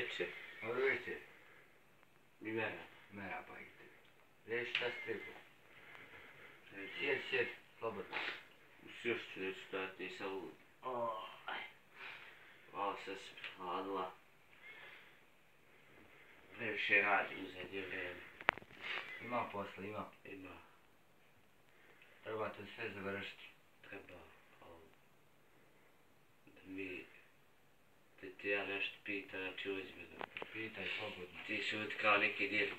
veče. Dobro večer. Ni mene. Merhaba gitti. Reći šta se treba? Sjed, slobodno. Još ću neću stojati, nisam lud. Malo sam se prihladila. Previše radim u zadnje vrijeme. Ima posla, ima. Ima. Treba to sve završiti. Treba, ali... Da ti ja nešto pitam, znači uzmi da... Pitaj slobodno. Ti šuti kao neki direktor.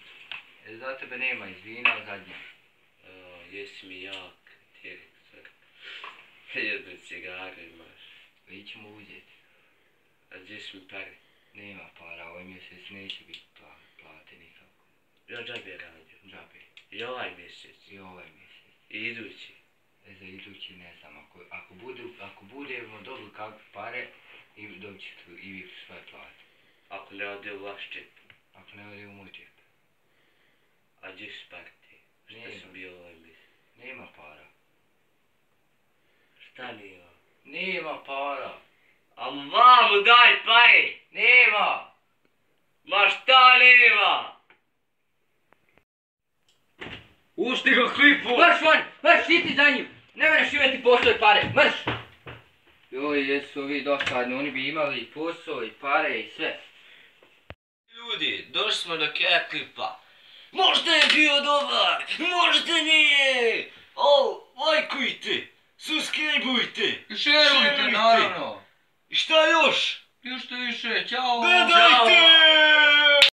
Za tebe nema izvina zadnje. Jesi mi jak direktor. Jednu cigaru imaš. Mi ćemo uzeti. A gdje su mi pare? Nema para, ovaj mjesec neće biti plate nikako. Ja džabe radim. Džabe. I ovaj mjesec. I ovaj mjesec. I idući. Za idući ne znam, ako budemo dobili kakve pare, dobit ćete i vi svoje plate. Ako ne ode u vaš džep. Ako ne ode u moj džep. A gdje su pare ti? Šta sam bio ovaj mjesec? Nema para. Šta nema? Nema para. A mamu daj pare! Nema! Ma šta nema? Pušti ga klipu! Marš van! Marš, ti za njim! Ne mereš imati posao i pare! Marš! Joj, jesu ovi dosadni, oni bi imali i posao i pare i sve. Ljudi, došli smo do kraja klipa. Možda je bio dobar, možda nije! Lajkujte, subscribeujte, Šerujte, naravno! I šta još? Još što više, ćao! Gledajte!